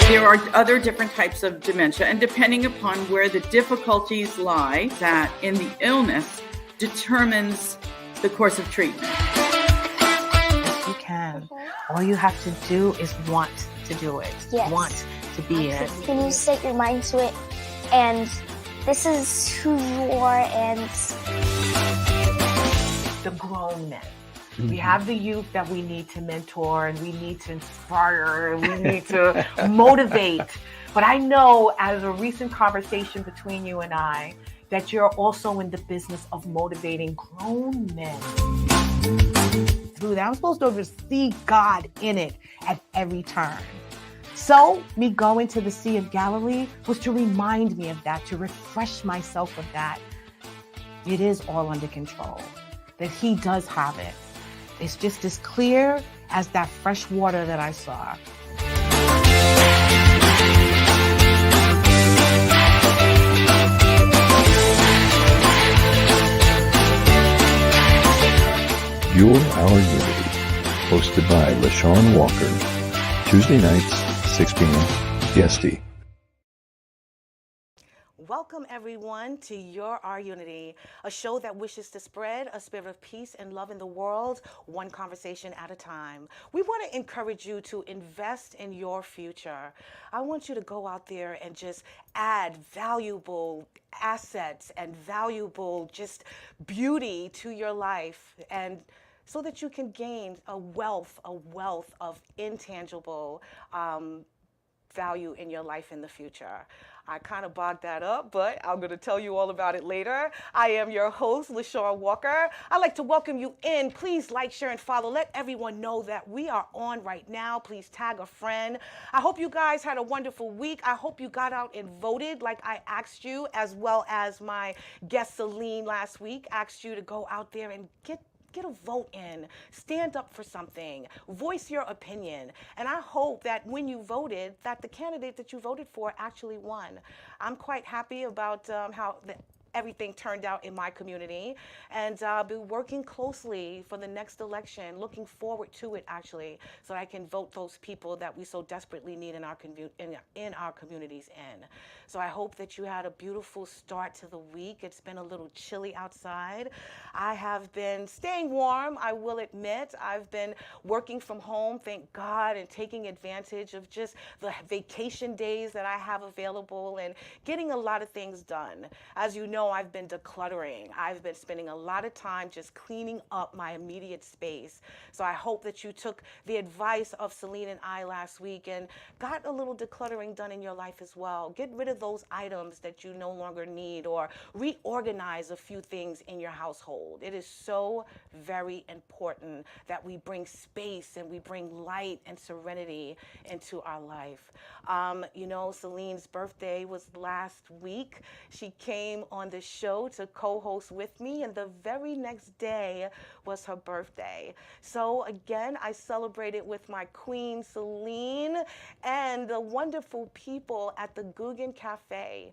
There are other different types of dementia, and depending upon where the difficulties lie, that in the illness determines the course of treatment. You can. All you have to do is want to do it. Yes. Want to be it. When you set your mind to it, and this is who you are, and The grown men. We have the youth that we need to mentor, and we need to inspire, and we need to motivate. But I know, as a recent conversation between you and I, that you're also in the business of motivating grown men. Through that, I'm supposed to see God in it at every turn. So me going to the Sea of Galilee was to remind me of that, to refresh myself of that. It is all under control, that He does have it. It's just as clear as that fresh water that I saw. You're Our Unity, hosted by LaShawn Walker, Tuesday nights, 6 p.m. PST. Welcome, everyone, to Your Our Unity, a show that wishes to spread a spirit of peace and love in the world, one conversation at a time. We want to encourage you to invest in your future. I want you to go out there and just add valuable assets and valuable just beauty to your life, and so that you can gain a wealth of intangible value in your life in the future. I kind of bogged that up, but I'm going to tell you all about it later. I am your host, LaShawn Walker. I'd like to welcome you in. Please like, share, and follow. Let everyone know that we are on right now. Please tag a friend. I hope you guys had a wonderful week. I hope you got out and voted like I asked you, as well as my guest Celine last week asked you to go out there and get a vote in, stand up for something, voice your opinion. And I hope that when you voted, that the candidate that you voted for actually won. I'm quite happy about how everything turned out in my community, and I'll be working closely for the next election, looking forward to it actually, so I can vote those people that we so desperately need in our communities in. So I hope that you had a beautiful start to the week. It's been a little chilly outside. I have been staying warm, I will admit. I've been working from home, thank God, and taking advantage of just the vacation days that I have available and getting a lot of things done. As you know, I've been decluttering. I've been spending a lot of time just cleaning up my immediate space. So I hope that you took the advice of Celine and I last week and got a little decluttering done in your life as well. Get rid of those items that you no longer need, or reorganize a few things in your household. It is so very important that we bring space and we bring light and serenity into our life. You know, Celine's birthday was last week. She came on the show to co-host with me, and the very next day was her birthday. So again, I celebrated with my queen, Celine, and the wonderful people at the Guggen Cafe.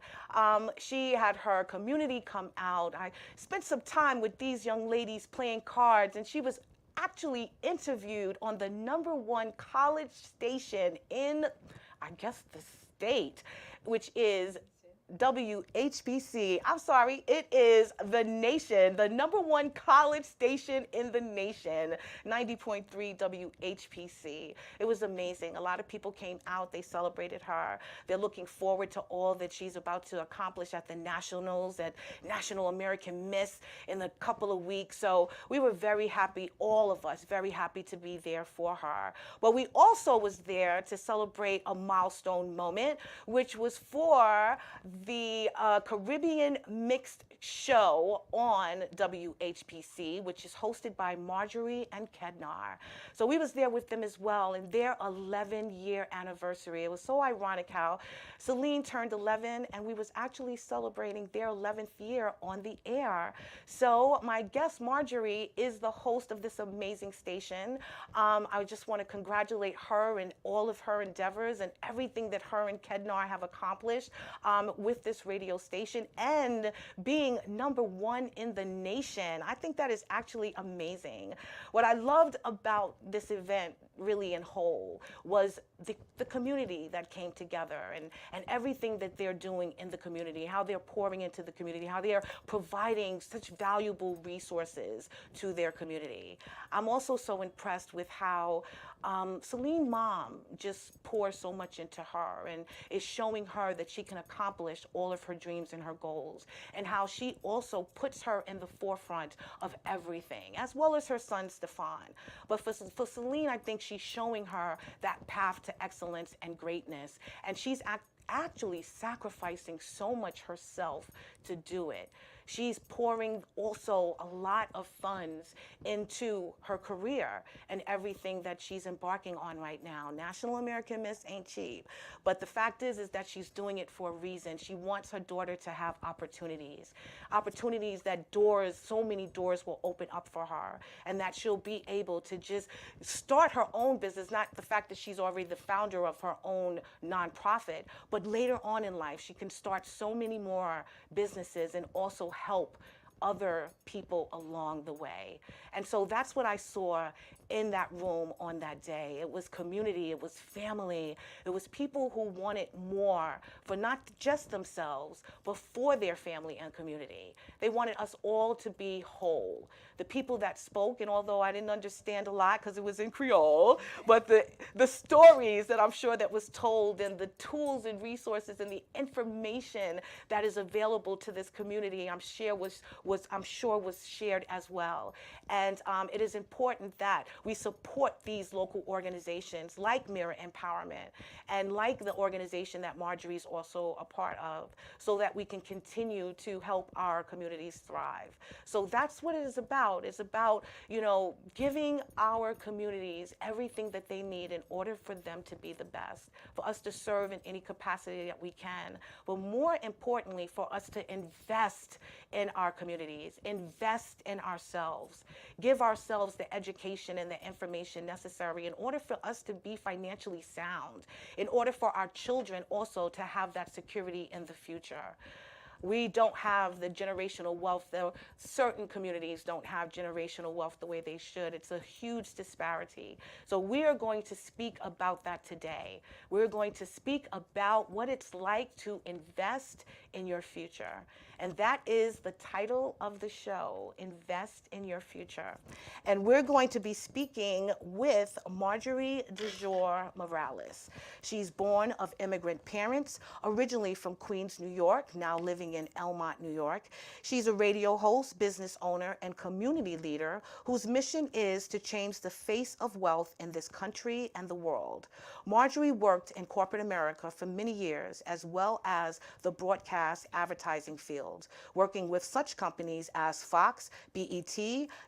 She had her community come out. I spent some time with these young ladies playing cards, and she was actually interviewed on the #1 college station in, I guess, the state, which is WHBC. I'm sorry, it is the nation, the #1 college station in the nation, 90.3 WHPC. It was amazing. A lot of people came out, they celebrated her. They're looking forward to all that she's about to accomplish at the Nationals, at National American Miss in a couple of weeks. So we were very happy, all of us, very happy to be there for her. But we also was there to celebrate a milestone moment, which was for the Caribbean Mixed Show on WHPC, which is hosted by Marjorie and Kednar. So we was there with them as well, in their 11-year anniversary. It was so ironic how Celine turned 11, and we was actually celebrating their 11th year on the air. So my guest, Marjorie, is the host of this amazing station. I just want to congratulate her and all of her endeavors and everything that her and Kednar have accomplished with this radio station, and being #1 in the nation. I think that is actually amazing. What I loved about this event really in whole was the community that came together, and everything that they're doing in the community, how they're pouring into the community, how they're providing such valuable resources to their community. I'm also so impressed with how Celine's mom just pours so much into her and is showing her that she can accomplish all of her dreams and her goals, and how she also puts her in the forefront of everything, as well as her son, Stefan. But for Celine, I think she's showing her that path to excellence and greatness, and she's actually sacrificing so much herself to do it. She's pouring also a lot of funds into her career and everything that she's embarking on right now. National American Miss ain't cheap, but the fact is that she's doing it for a reason. She wants her daughter to have opportunities that so many doors will open up for her, and that she'll be able to just start her own business, not the fact that she's already the founder of her own nonprofit, but later on in life, she can start so many more businesses and also help other people along the way. And so that's what I saw in that room on that day. It was community, it was family, it was people who wanted more for not just themselves, but for their family and community. They wanted us all to be whole. The people that spoke, and although I didn't understand a lot because it was in Creole, but the stories that I'm sure that was told, and the tools and resources and the information that is available to this community, I'm sure was shared as well. And it is important that we support these local organizations like Mirror Empowerment and like the organization that Marjorie is also a part of, so that we can continue to help our communities thrive. So that's what it is about. It's about, giving our communities everything that they need in order for them to be the best, for us to serve in any capacity that we can, but more importantly, for us to invest in our communities, invest in ourselves, give ourselves the education and the information necessary in order for us to be financially sound, in order for our children also to have that security in the future. We don't have the generational wealth. Certain communities don't have generational wealth the way they should. It's a huge disparity. So we are going to speak about that today. We're going to speak about what it's like to invest in your future. And that is the title of the show, Invest in Your Future. And we're going to be speaking with Marjorie Dejour Morales. She's born of immigrant parents, originally from Queens, New York, now living in Elmont, New York. She's a radio host, business owner, and community leader whose mission is to change the face of wealth in this country and the world. Marjorie worked in corporate America for many years, as well as the broadcast advertising field, working with such companies as Fox, BET,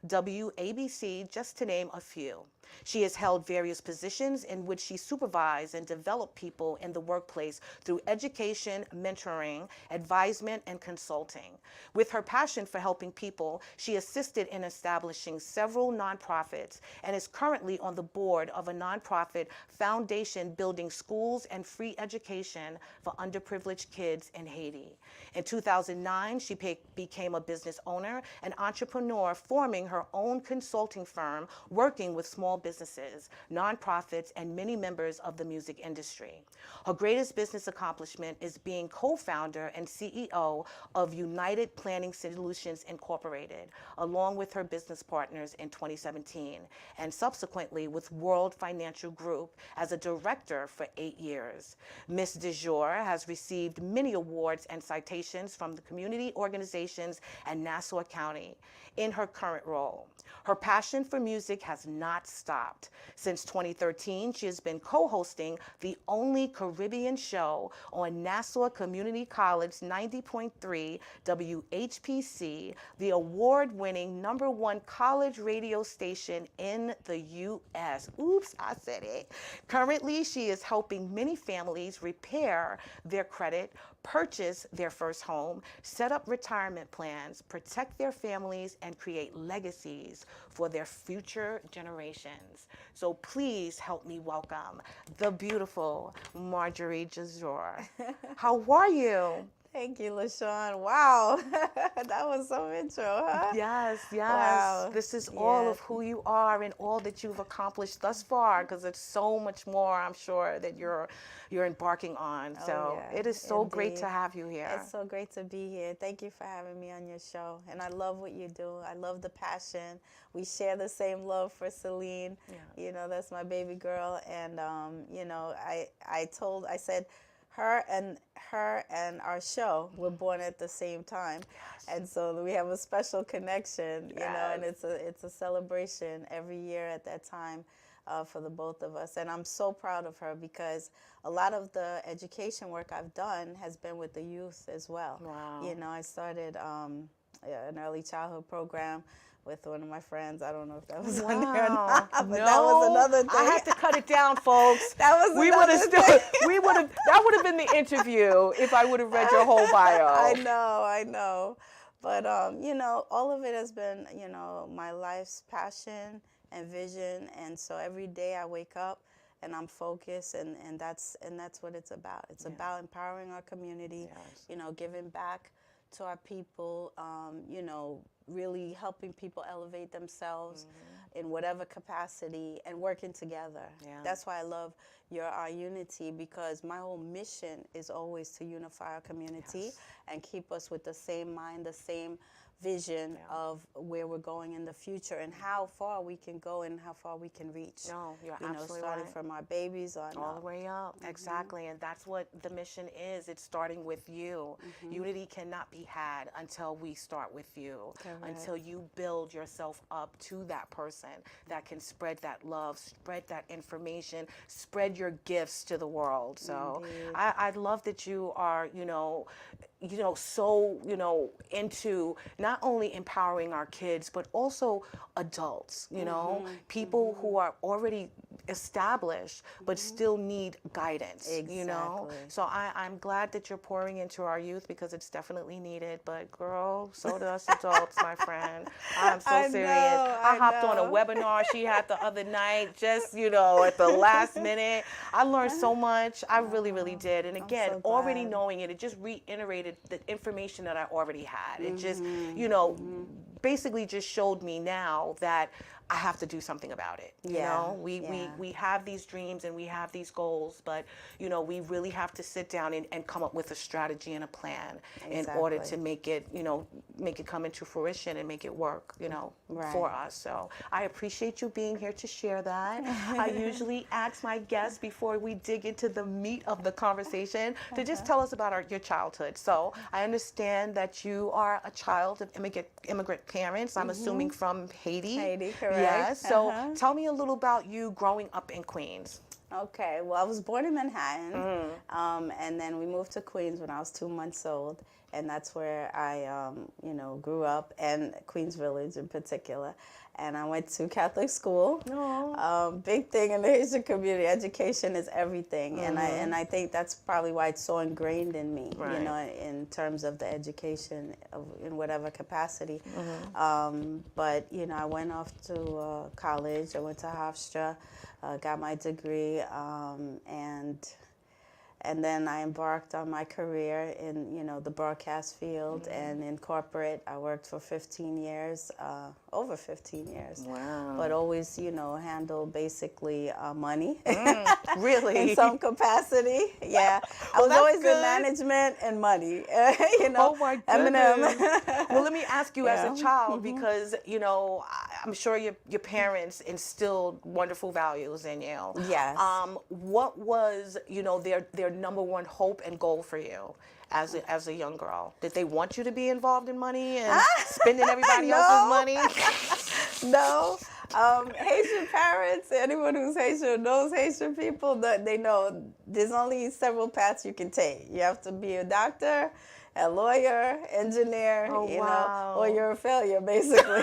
WABC, just to name a few. She has held various positions in which she supervised and developed people in the workplace through education, mentoring, advisement, and consulting. With her passion for helping people, she assisted in establishing several nonprofits and is currently on the board of a nonprofit foundation building schools and free education for underprivileged kids in Haiti. In 2009, she became a business owner and entrepreneur, forming her own consulting firm, working with small businesses, nonprofits, and many members of the music industry. Her greatest business accomplishment is being co-founder and CEO of United Planning Solutions Incorporated, along with her business partners in 2017, and subsequently with World Financial Group as a director for 8 years. Ms. Dejour has received many awards and citations from the community organizations and Nassau County in her current role. Her passion for music has not stopped. Since 2013, she has been co-hosting the only Caribbean show on Nassau Community College 90.3 WHPC, the award-winning #1 college radio station in the U.S. Oops, I said it. Currently, she is helping many families repair their credit, purchase their first home, set up retirement plans, protect their families, and create legacies for their future generations. So please help me welcome the beautiful Marjorie Dejour. How are you? Thank you, LaShawn. Wow, that was some intro, huh? Yes, yes. Wow. This is all Yeah. of who you are and all that you've accomplished thus far, because it's so much more, I'm sure, that you're embarking on. So yeah, it is so great indeed. to have you here. It's so great to be here. Thank you for having me on your show. And I love what you do. I love the passion. We share the same love for Celine. Yes. You know, that's my baby girl. And, you know, I said, her and our show were born at the same time. Yes. And so we have a special connection, you know, and Yes. it's a celebration every year at that time. For the both of us. And I'm so proud of her because a lot of the education work I've done has been with the youth as well. Wow. You know, I started an early childhood program with one of my friends. I don't know if that was on there or not, but No, that was another thing. I had to cut it down, folks. That was we another thing. That would have been the interview if I would have read your whole bio. I know. But, you know, all of it has been, you know, my life's passion and vision, and so every day I wake up and I'm focused, and that's what it's about. It's about empowering our community, you know, giving back to our people, you know, really helping people elevate themselves in whatever capacity and working together. Yeah. That's why I love our unity, because my whole mission is always to unify our community and keep us with the same mind, the same vision of where we're going in the future and how far we can go and how far we can reach. No, you're you know, absolutely starting right. from our babies on All the up. way up. Exactly. And that's what the mission is. It's starting with you. Unity cannot be had until we start with you, until you build yourself up to that person that can spread that love, spread that information, spread your gifts to the world. So I love that you are, so, into not only empowering our kids, but also adults, people who are already established, but still need guidance, Exactly. So I'm glad that you're pouring into our youth, because it's definitely needed, but girl, so do us adults, my friend. I'm so serious. I hopped on a webinar she had the other night, just, at the last minute. I learned so much. I really, really did. And again, so already glad. knowing it just reiterated the information that I already had. It just, basically just showed me now that I have to do something about it. We have these dreams and we have these goals, but we really have to sit down and come up with a strategy and a plan in order to make it, make it come into fruition and make it work, for us. So I appreciate you being here to share that. I usually ask my guests before we dig into the meat of the conversation to just tell us about your childhood. So I understand that you are a child of immigrant parents. I'm assuming from Haiti. Haiti, correct. Yes. So tell me a little about you growing up in Queens. Okay, well, I was born in Manhattan, and then we moved to Queens when I was 2 months old, and that's where I, grew up, and Queens Village in particular. And I went to Catholic school. Big thing in the Haitian community, education is everything, and I think that's probably why it's so ingrained in me, in terms of the education in whatever capacity. But I went off to college. I went to Hofstra, got my degree, and then I embarked on my career in, the broadcast field and in corporate. I worked for 15 years, over 15 years. Wow. But always, handled basically money. Really? In some capacity. Yeah. I was always in management and money. Oh my goodness. Eminem. Well, let me ask you as a child, because, I'm sure your parents instilled wonderful values in you. Yes. What was, their number one hope and goal for you as a young girl? Did they want you to be involved in money and spending everybody else's money? No. Haitian parents, anyone who's Haitian knows Haitian people, they know there's only several paths you can take. You have to be a doctor, a lawyer, engineer, or you're a failure, basically.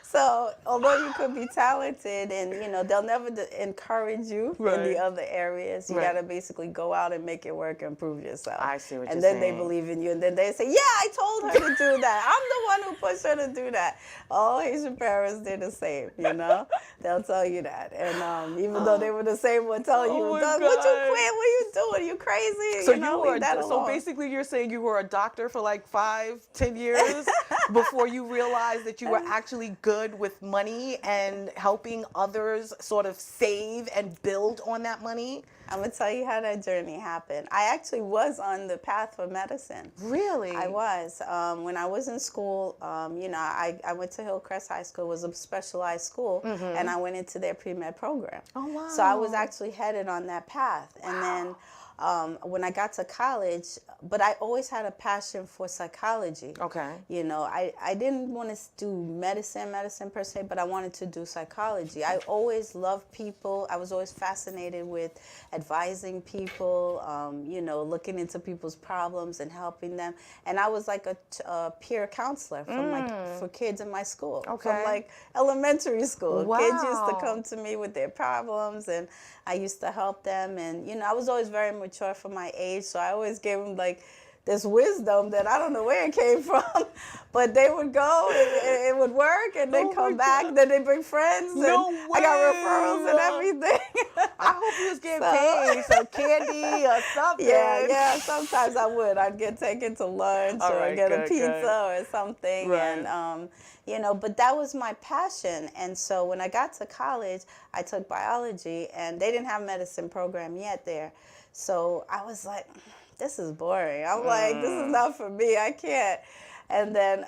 So although you could be talented, and they'll never encourage you in the other areas, you got to basically go out and make it work and prove yourself. I see what and you're then saying. they believe in you, and then they say, yeah, I told her to do that. I'm the one who pushed her to do that. All Haitian parents did the same, they'll tell you that. And even though they were the same one telling you, my what you God. quit, what you doing, you crazy, So leave that alone. basically you're saying you were a doctor for like 5-10 years before you realized that you were actually good with money and helping others sort of save and build on that money? I'm going to tell you how that journey happened. I actually was on the path for medicine. Really? I was. When I was in school, I went to Hillcrest High School. It was a specialized school, and I went into their pre-med program. Oh, wow. So I was actually headed on that path. And then when I got to college, but I always had a passion for psychology. Okay. I didn't want to do medicine per se, but I wanted to do psychology. I always loved people. I was always fascinated with advising people, looking into people's problems and helping them. And I was like a peer counselor for kids in my school. Okay. From like elementary school. Wow. Kids used to come to me with their problems, and I used to help them. And, I was always very mature for my age, so I always gave them like this wisdom that I don't know where it came from, but they would go and it would work, and they'd come back, then they bring friends, and I got referrals and everything. I hope you was getting paid, some candy or something. Yeah, sometimes I would. I'd get taken to lunch or get a pizza or something. Right. And, but that was my passion. And so when I got to college, I took biology, and they didn't have a medicine program yet there. So I was like, this is boring. I'm like, this is not for me. I can't. And then,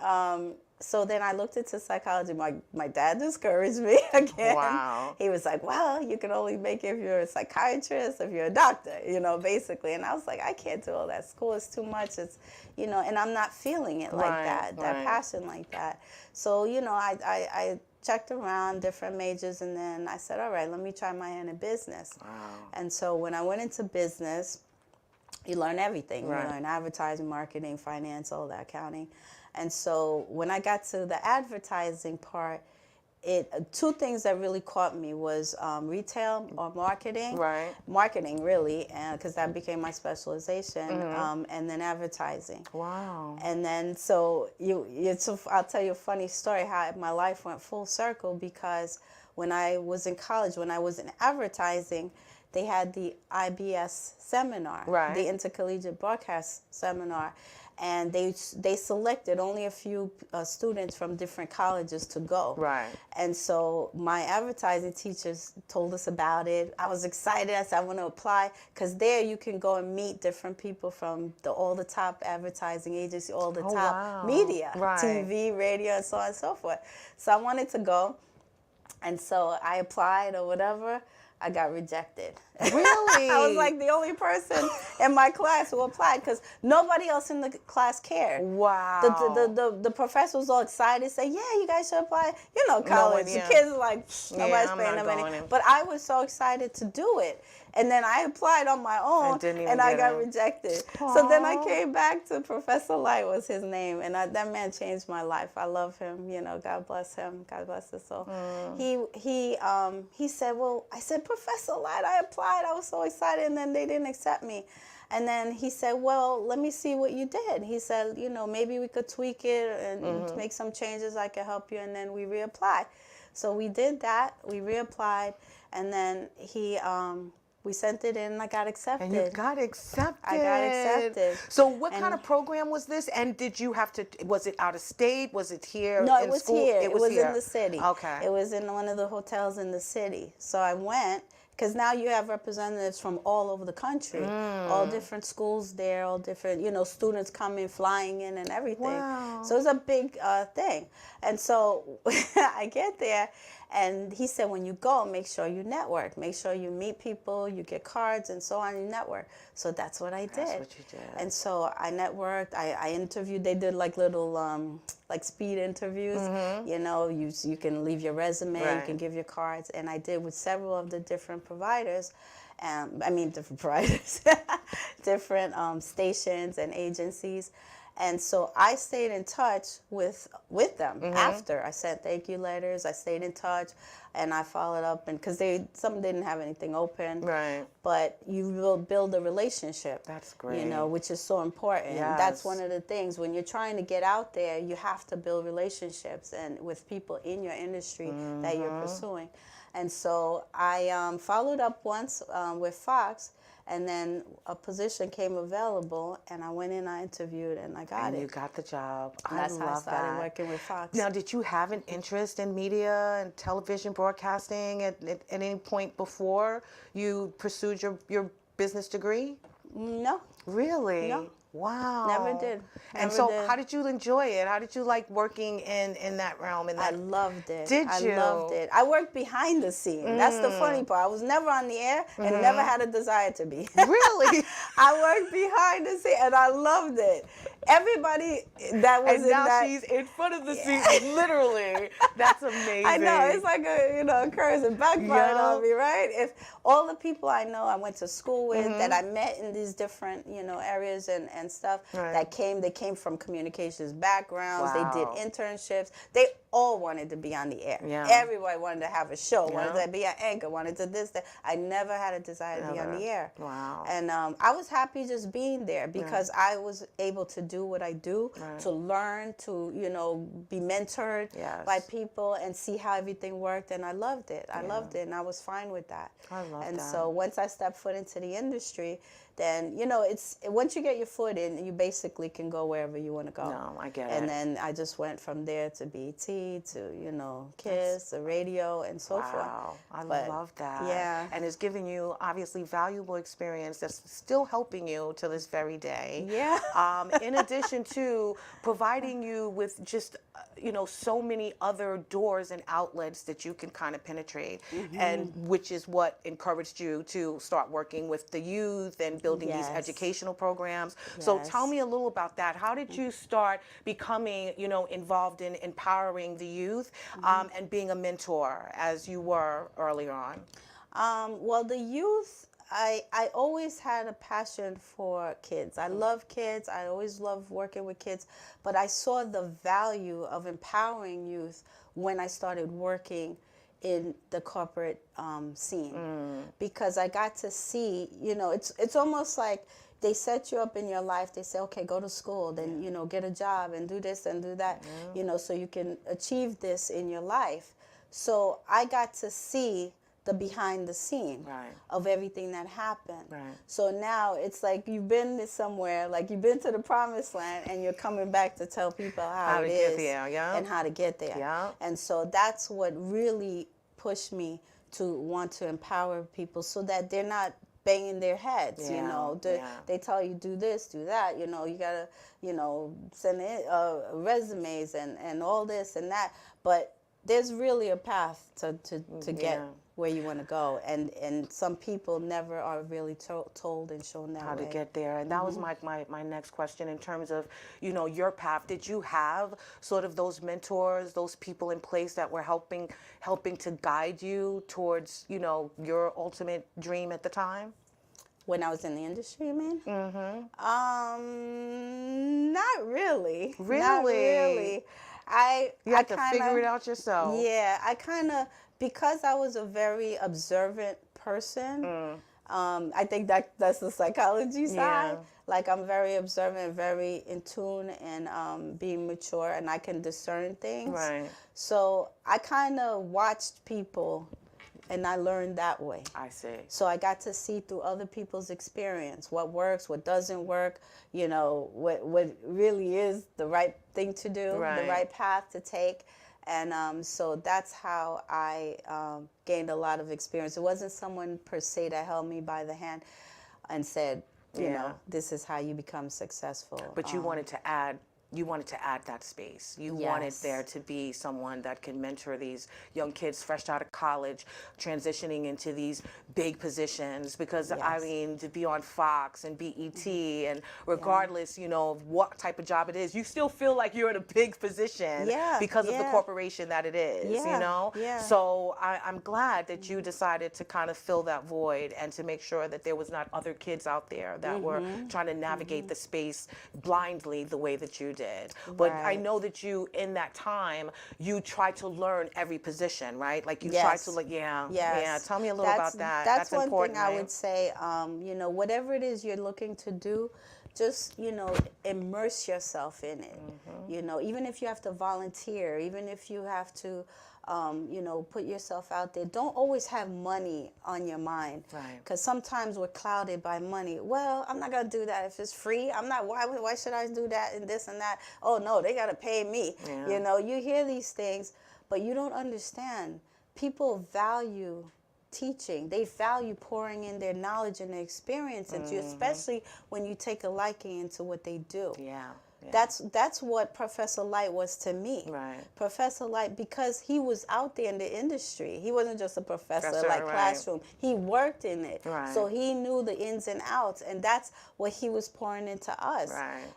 so then I looked into psychology. My dad discouraged me again. Wow. He was like, well, you can only make it if you're a psychiatrist, if you're a doctor, basically. And I was like, I can't do all that. School is too much. It's, and I'm not feeling it like that passion like that. So, I checked around different majors, and then I said, all right, let me try my hand in business. Wow. And so when I went into business, you learn everything. Right. You learn advertising, marketing, finance, all that, accounting. And so when I got to the advertising part, two things that really caught me was retail or marketing. Right. Marketing, really, because that became my specialization, and then advertising. Wow. And then so I'll tell you a funny story how my life went full circle, because when I was in college, when I was in advertising, they had the IBS seminar, the Intercollegiate Broadcast Seminar, and they selected only a few students from different colleges to go. Right. And so my advertising teachers told us about it. I was excited. I said, I want to apply, because there you can go and meet different people from all the top advertising agencies, all the top media, TV, radio, and so on and so forth. So I wanted to go, and so I applied or whatever. I got rejected. Really? I was like the only person in my class who applied, because nobody else in the class cared. Wow. The professor was all excited, say, yeah, you guys should apply. College. The kids are like, nobody's paying them any. But I was so excited to do it. And then I applied on my own, and I got rejected. Aww. So then I came back to Professor Light was his name, and that man changed my life. I love him. God bless him. God bless his soul. He said, well, I said, Professor Light, I applied. I was so excited, and then they didn't accept me. And then he said, well, let me see what you did. He said, maybe we could tweak it and make some changes. I could help you, and then we reapply. So we did that. We reapplied, and then we sent it in, and I got accepted. And you got accepted. I got accepted. So what kind of program was this? And did you have to, was it out of state? Was it here? No, it was school? here. It was here. in the city. Okay. It was in one of the hotels in the city. So I went, because now you have representatives from all over the country, all different schools there, all different, students coming, flying in and everything. Wow. So it was a big thing. And so I get there, and he said, when you go, make sure you network. Make sure you meet people, you get cards, and so on, you network. So that's what I did. That's what you did. And so I networked, I interviewed. They did like little like speed interviews. You can leave your resume, you can give your cards. And I did with several of the different providers. Different providers, different stations and agencies. And so I stayed in touch with them after. I sent thank you letters. I stayed in touch, and I followed up, and because some didn't have anything open. Right. But you will build a relationship. That's great. You know, which is so important. Yes. That's one of the things when you're trying to get out there. You have to build relationships and with people in your industry that you're pursuing. And so I followed up once with Fox. And then a position came available, and I went in, I interviewed, and I got it. And you got the job. And that's how I started working with Fox. Now, did you have an interest in media and television broadcasting at any point before you pursued your business degree? No. Really? No. Wow. Never did. And so how did you enjoy it? How did you like working in that realm? I loved it. Did you? I loved it. I worked behind the scene. That's the funny part. I was never on the air and never had a desire to be. Really? I worked behind the scene and I loved it. Everybody that was in that. And now she's in front of the scene, literally. That's amazing. I know. It's like a curse and backfired on me, right? If all the people I know I went to school with, that I met in these different, areas and stuff, they came from communications backgrounds. Wow. They did internships. They all wanted to be on the air. Yeah. Everybody wanted to have a show, wanted to be an anchor, wanted to this, that. I never had a desire to be on the air. Wow. And I was happy just being there because I was able to do what I do, to learn, to, be mentored by people and see how everything worked. And I loved it. I loved it. And I was fine with that. I love that. And so once I stepped foot into the industry, then, it's once you get your foot in, you basically can go wherever you want to go. No, I get it. And then I just went from there to BT to, KISS, the radio, and so forth. Wow, I love that. Yeah. And it's giving you, obviously, valuable experience that's still helping you to this very day. Yeah. In addition to providing you with just, so many other doors and outlets that you can kind of penetrate, and which is what encouraged you to start working with the youth and building these educational programs. So tell me a little about that. How did you start becoming, involved in empowering the youth and being a mentor as you were earlier on? Well, the youth, I always had a passion for kids. I love kids. I always loved working with kids. But I saw the value of empowering youth when I started working in the corporate scene, because I got to see, it's almost like they set you up in your life. They say, okay, go to school, then, get a job and do this and do that, so you can achieve this in your life. So I got to see the behind the scene of everything that happened. So now it's like you've been somewhere, like you've been to the promised land and you're coming back to tell people how it is and how to get there. And so that's what really pushed me to want to empower people so that they're not banging their heads, they tell you do this, do that, you gotta, send in resumes and all this and that, but there's really a path to get where you want to go, and some people never are really told and shown that how way. to get there. And that was my next question in terms of, your path. Did you have sort of those mentors, those people in place that were helping to guide you towards, your ultimate dream at the time? When I was in the industry, you mean? Not really. Really? Not really. You had to figure it out yourself. Yeah, I kind of, because I was a very observant person, I think that's the psychology side. Like I'm very observant, very in tune, and being mature, and I can discern things. So I kind of watched people, and I learned that way. I see. So I got to see through other people's experience what works, what doesn't work, what really is the right thing to do, the right path to take. And so that's how I gained a lot of experience. It wasn't someone per se that held me by the hand and said, this is how you become successful. But you wanted to add you wanted to add that space. You wanted there to be someone that can mentor these young kids fresh out of college, transitioning into these big positions. Because I mean, to be on Fox and BET, and regardless, you know, of what type of job it is, you still feel like you're in a big position because of the corporation that it is, you know? So I'm glad that you decided to kind of fill that void and to make sure that there was not other kids out there that were trying to navigate the space blindly the way that you did. But I know that you, in that time, you tried to learn every position, right? Like you tried to, like, tell me a little about that. That's one important, thing I would say. You know, whatever it is you're looking to do, just, you know, immerse yourself in it. You know, even if you have to volunteer, even if you have to, you know, put yourself out there. Don't always have money on your mind. Because sometimes we're clouded by money. Well, I'm not going to do that if it's free. I'm not, why should I do that and this and that? Oh, no, they got to pay me. You know, you hear these things, but you don't understand. People value teaching. They value pouring in their knowledge and their experience into you, especially when you take a liking into what they do. That's what Professor Light was to me. Professor Light, because he was out there in the industry. He wasn't just a professor like classroom. He worked in it. So he knew the ins and outs, and that's what he was pouring into us.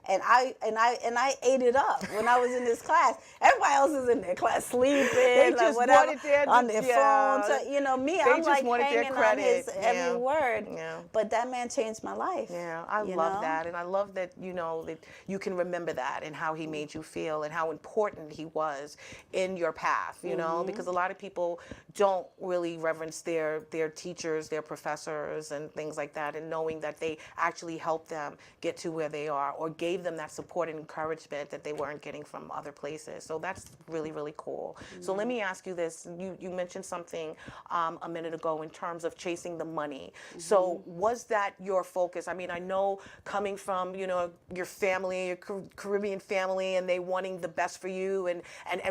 And I ate it up when I was in this class. Everybody else is in their class sleeping, like whatever, on their phones. You know, me, I'm like hanging on his every word. But that man changed my life. I love that, and I love that, you know, that you can remember that and how he made you feel and how important he was in your path, you know, because a lot of people don't really reverence their teachers, their professors and things like that, and knowing that they actually helped them get to where they are or gave them that support and encouragement that they weren't getting from other places. So that's really, really cool. So let me ask you this. You mentioned something a minute ago in terms of chasing the money. So was that your focus? I mean, I know coming from, you know, your family, your Caribbean family, and they wanting the best for you and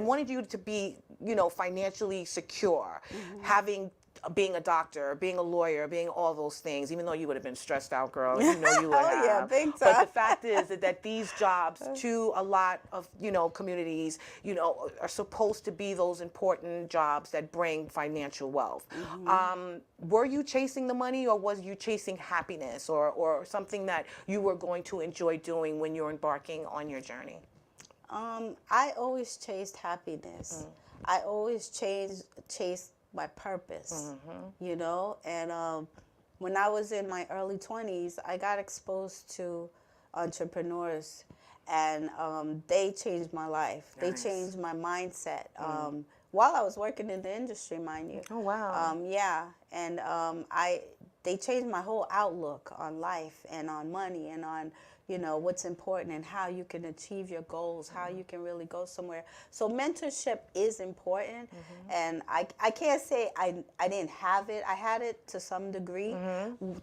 wanted you to be, you know, financially secure, being a doctor, being a lawyer, being all those things, even though you would have been stressed out, girl, you know you would have. Yeah, big time. But the fact is that these jobs to a lot of, you know, communities, you know, are supposed to be those important jobs that bring financial wealth. Were you chasing the money, or was you chasing happiness or something that you were going to enjoy doing when you're embarking on your journey? I always chased happiness. I always chased my purpose, you know, and when I was in my early 20s, I got exposed to entrepreneurs, and they changed my life. They changed my mindset while I was working in the industry, mind you. Oh, wow. And they changed my whole outlook on life and on money and on, you know, what's important and how you can achieve your goals, how you can really go somewhere. So mentorship is important, and I can't say I didn't have it. I had it to some degree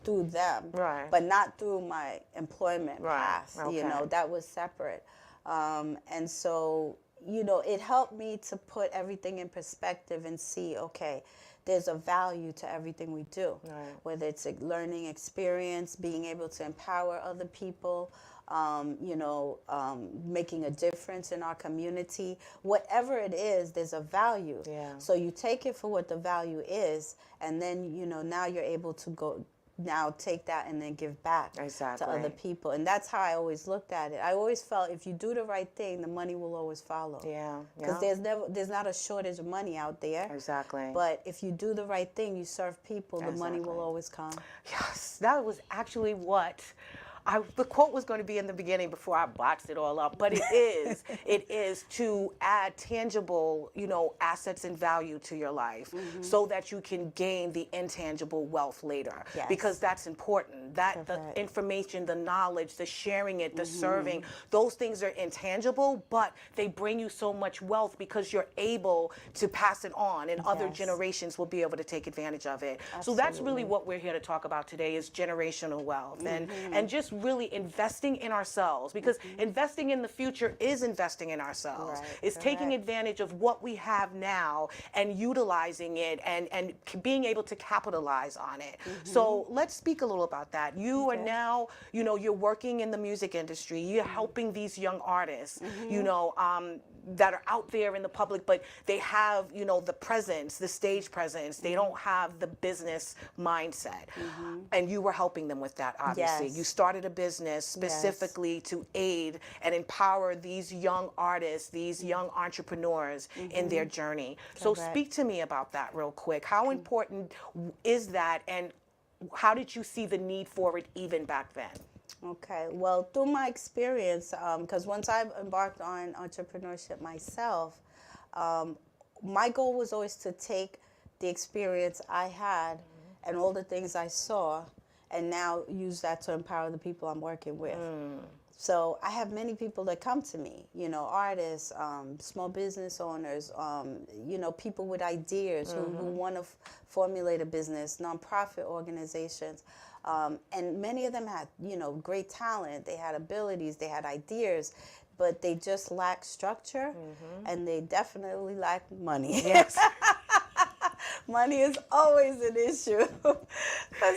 through them, but not through my employment path. You know, that was separate. And so, you know, it helped me to put everything in perspective and see, okay, there's a value to everything we do, whether it's a learning experience, being able to empower other people, you know, making a difference in our community. Whatever it is, there's a value. So you take it for what the value is, and then, you know, now you're able to go now take that and then give back to other people. And that's how I always looked at it. I always felt if you do the right thing, the money will always follow. Because there's not a shortage of money out there. But if you do the right thing, you serve people, the money will always come. Yes, that was actually what the quote was going to be in the beginning before I botched it all up, but it is to add tangible, you know, assets and value to your life so that you can gain the intangible wealth later. Because that's important. The information, the knowledge, the sharing it, the serving, those things are intangible, but they bring you so much wealth because you're able to pass it on, and other generations will be able to take advantage of it. So that's really what we're here to talk about today, is generational wealth, and just really investing in ourselves, because investing in the future is investing in ourselves. Right, It's taking advantage of what we have now and utilizing it and being able to capitalize on it. So let's speak a little about that. You are now, you know, you're working in the music industry. You're helping these young artists, you know, that are out there in the public, but they have, you know, the presence, the stage presence. They don't have the business mindset. And you were helping them with that, obviously. Yes. You started a business specifically to aid and empower these young artists, these young entrepreneurs in their journey. So speak to me about that real quick. How important is that, and how did you see the need for it even back then? Okay, well, through my experience, because once I embarked on entrepreneurship myself, my goal was always to take the experience I had and all the things I saw and now use that to empower the people I'm working with. So I have many people that come to me, you know, artists, small business owners, you know, people with ideas who want to formulate a business, nonprofit organizations. And many of them had, you know, great talent. They had abilities, they had ideas, but they just lack structure and they definitely lack money. Yes. Money is always an issue for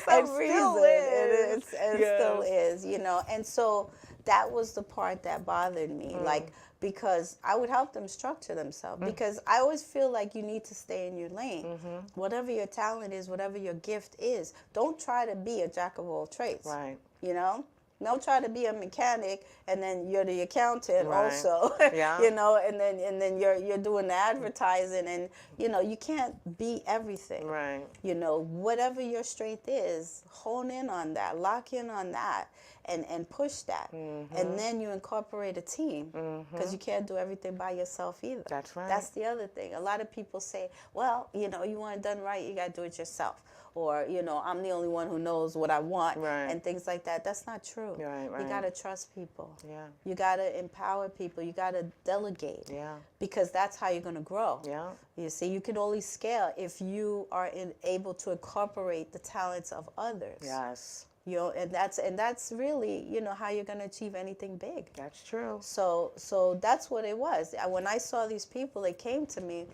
some reason. It still is, you know. And so that was the part that bothered me, like, because I would help them structure themselves, because I always feel like you need to stay in your lane. Whatever your talent is, whatever your gift is, don't try to be a jack of all trades. Right. You know? Don't try to be a mechanic and then you're the accountant also. Yeah. You know, and then you're doing the advertising, and you know, you can't be everything. Right. You know, whatever your strength is, hone in on that, lock in on that, and push that. And then you incorporate a team, because you can't do everything by yourself either. That's right. That's the other thing. A lot of people say, well, you know, you want it done right, you got to do it yourself. Or, you know, I'm the only one who knows what I want, and things like that. That's not true. Right. You got to trust people. Yeah. You got to empower people. You got to delegate. Yeah. Because that's how you're going to grow. Yeah. You see, you can only scale if you are able to incorporate the talents of others. Yes. You know, and that's really, you know, how you're going to achieve anything big. That's true. So that's what it was. When I saw these people, they came to me,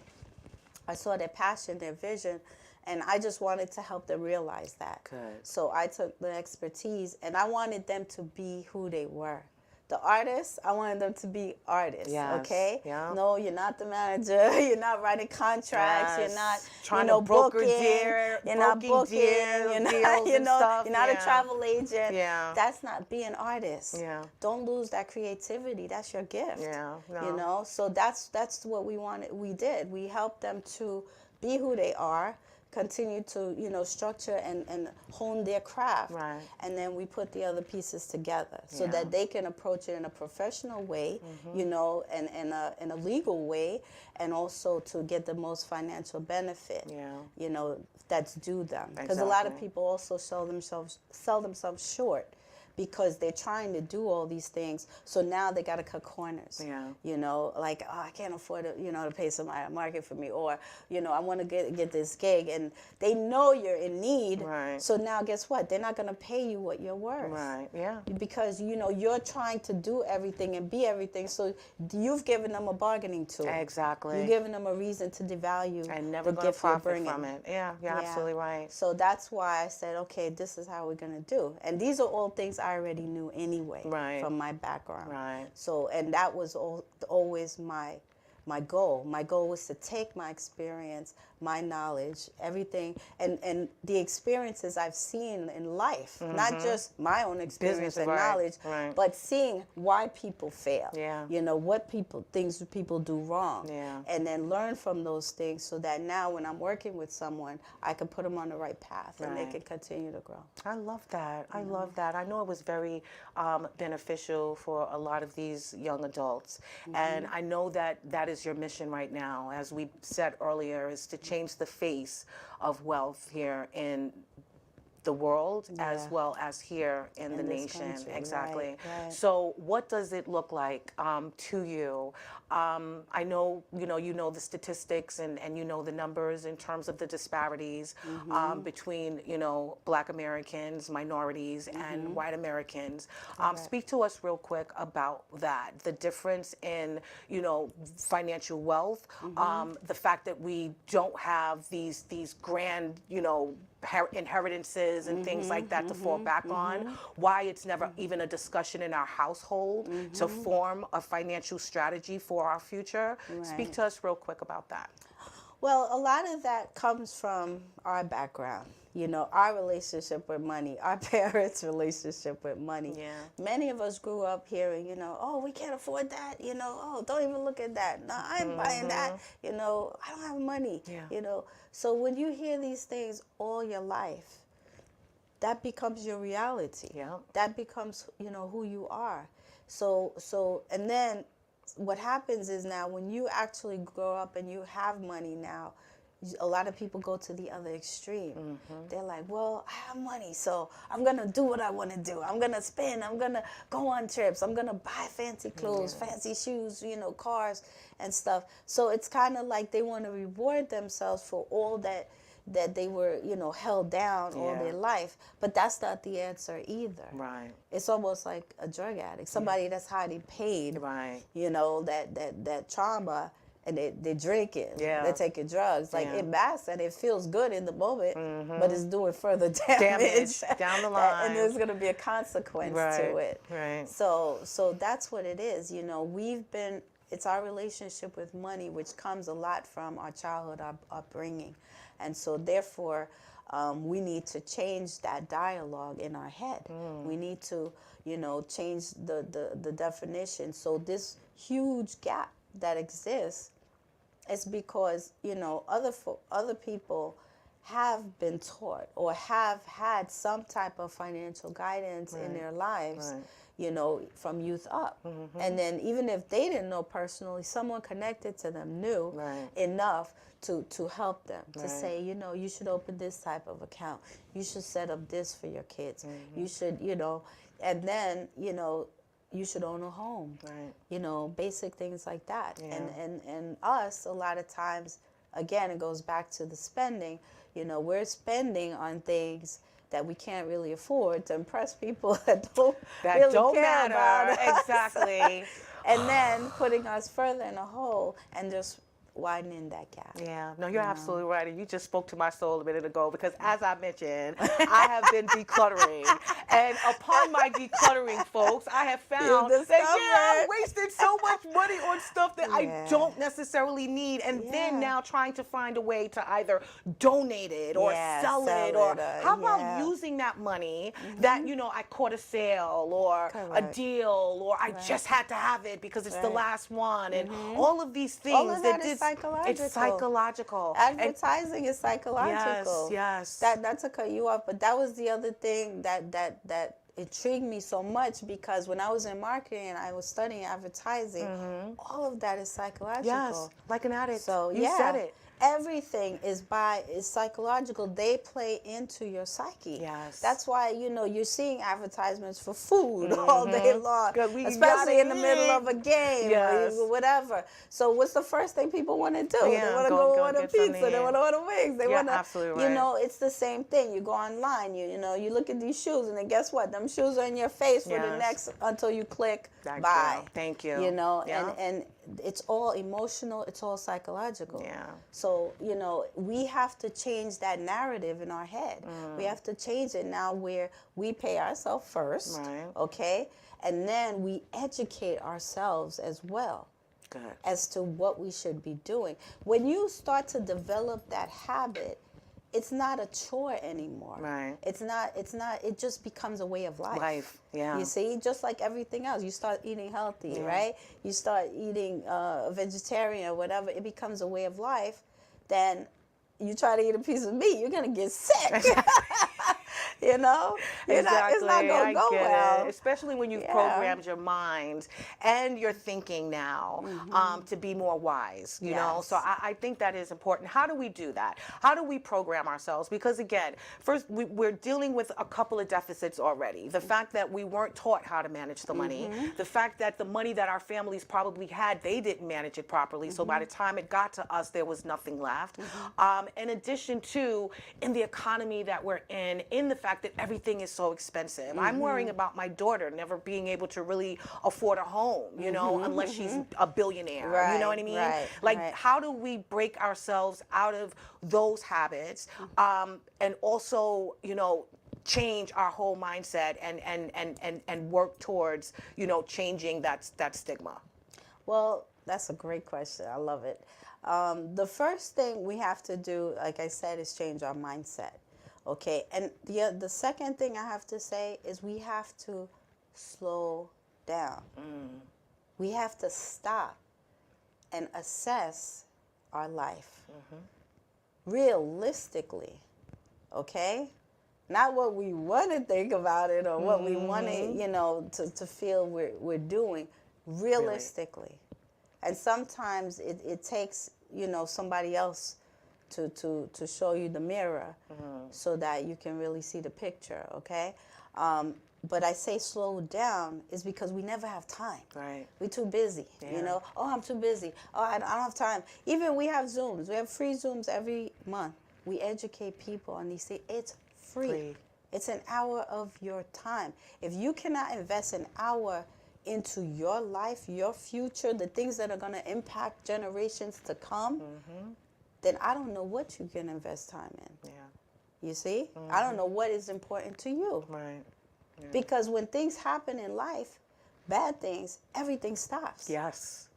I saw their passion, their vision, and I just wanted to help them realize that. Good. So I took the expertise, and I wanted them to be who they were. The artists, I wanted them to be artists, okay? Yeah. No, you're not the manager. You're not writing contracts. You're not trying to broker booking. You're not booking. You're not, you're not a travel agent. Yeah. That's not being an artist. Yeah. Don't lose that creativity. That's your gift. Yeah. No. You know, so that's what we wanted. We did. We helped them to be who they are, continue to, you know, structure and hone their craft. Right. And then we put the other pieces together so that they can approach it in a professional way, you know, and in a legal way, and also to get the most financial benefit, you know, that's due them. Because a lot of people also sell themselves short, because they're trying to do all these things. So now they got to cut corners. Yeah. You know, like, oh, I can't afford to, you know, to pay somebody to market for me. Or, you know, I want to get this gig. And they know you're in need. Right. So now guess what? They're not going to pay you what you're worth. Right. Yeah. Because, you know, you're trying to do everything and be everything. So you've given them a bargaining tool. Exactly. You've given them a reason to devalue and never the going to gift you're profit bringing. from it. Yeah. You're absolutely right. So that's why I said, okay, this is how we're going to do. And these are all things I already knew anyway from my background. Right. So, and that was always my goal. My goal was to take my experience, my knowledge, everything, and the experiences I've seen in life, not just my own experience and knowledge, but seeing why people fail. Yeah. You know, things people do wrong. Yeah. And then learn from those things so that now when I'm working with someone, I can put them on the right path and they can continue to grow. I love that. I love that. I know it was very beneficial for a lot of these young adults. And I know that that is your mission right now, as we said earlier, is to change the face of wealth here in the world as well as here in the this nation. country, Exactly. right. So what does it look like to you? I know, you know the statistics and you know the numbers in terms of the disparities between, Black Americans, minorities, and white Americans. Speak to us real quick about that, the difference in, financial wealth, the fact that we don't have these grand, inheritances and things like that to fall back on, why it's never even a discussion in our household to form a financial strategy for our future. Speak to us real quick about that. Well, a lot of that comes from our background, our relationship with money, our parents' relationship with money. Yeah. Many of us grew up hearing, oh, we can't afford that, oh, don't even look at that. No, I ain't buying that, I don't have money, So when you hear these things all your life, that becomes your reality. Yeah. That becomes, who you are. So, and then what happens is now when you actually grow up and you have money now, a lot of people go to the other extreme. They're like, well, I have money, so I'm going to do what I want to do. I'm going to spend. I'm going to go on trips. I'm going to buy fancy clothes, fancy shoes, cars and stuff. So it's kind of like they want to reward themselves for all that they were, held down all their life. But that's not the answer either. Right. It's almost like a drug addict, somebody that's highly paid, Right. that trauma, and they drink it, Yeah. they're taking drugs. Like, it masks and it feels good in the moment, but it's doing further Damage down the line. And there's going to be a consequence to it. Right. So that's what it is. It's our relationship with money, which comes a lot from our childhood upbringing. And so therefore, we need to change that dialogue in our head. We need to, change the definition. So this huge gap that exists is because, other people have been taught or have had some type of financial guidance in their lives, from youth up. And then even if they didn't know personally, someone connected to them knew enough to help them, to say, you should open this type of account. You should set up this for your kids. You should, and then, you should own a home. Right. Basic things like that. Yeah. And us, a lot of times, again, it goes back to the spending. We're spending on things that we can't really afford to impress people that don't care about us. Exactly. And then putting us further in a hole and just widening that gap. Yeah, no, you're absolutely right. And you just spoke to my soul a minute ago because, as I mentioned, I have been decluttering. And upon my decluttering, folks, I have found that, I've wasted so much money on stuff that I don't necessarily need. And then now trying to find a way to either donate it or sell it. Or how about using that money that, I caught a sale or a deal or I just had to have it because it's the last one. And all of these things. All of that is psychological. It's psychological. Advertising is psychological. Yes. Not to cut you off, but that was the other thing that intrigued me so much, because when I was in marketing and I was studying advertising, all of that is psychological. Yes, like an addict. So you said it. Everything is psychological. They play into your psyche. Yes. That's why, you're seeing advertisements for food all day long, especially in the middle of a game or whatever. So what's the first thing people want to do? Yeah, they want to go order pizza. They want to order wings. They want to, absolutely right. It's the same thing. You go online, you look at these shoes, and then guess what? Them shoes are in your face for the next, until you click buy. Thank you. And it's all emotional, it's all psychological. Yeah. So, we have to change that narrative in our head. We have to change it now where we pay ourselves first, okay? And then we educate ourselves as well. Good. As to what we should be doing. When you start to develop that habit, it's not a chore anymore. Right. It's not, it just becomes a way of life. You see, just like everything else. You start eating healthy, right? You start eating vegetarian or whatever, it becomes a way of life. Then you try to eat a piece of meat, you're going to get sick. You know, it's not gonna go well. Especially when you've programmed your mind and your thinking now to be more wise, you know? So I think that is important. How do we do that? How do we program ourselves? Because again, first, we're dealing with a couple of deficits already. The fact that we weren't taught how to manage the money, the fact that the money that our families probably had, they didn't manage it properly. So by the time it got to us, there was nothing left. In addition to, in the economy that we're in the fact that everything is so expensive. I'm worrying about my daughter never being able to really afford a home, you know, unless she's a billionaire. Right, you know what I mean? right, Like, right. how do we break ourselves out of those habits and also, you know, change our whole mindset and work towards, you know, changing that stigma? Well, that's a great question. I love it. The first thing we have to do, like I said, is change our mindset. Okay, and the second thing I have to say is we have to slow down. We have to stop and assess our life realistically. Okay, not what we want to think about it or what we want to, you know, to feel we're doing. Realistically. And sometimes it takes, you know, somebody else to show you the mirror so that you can really see the picture, okay? But I say slow down is because we never have time. Right. We're too busy, you know? Oh, I'm too busy. Oh, I don't have time. Even we have Zooms. We have free Zooms every month. We educate people on these things. It's free. It's an hour of your time. If you cannot invest an hour into your life, your future, the things that are going to impact generations to come, then I don't know what you can invest time in. Yeah. You see? I don't know what is important to you. Right. Yeah. Because when things happen in life, bad things, everything stops. Yes.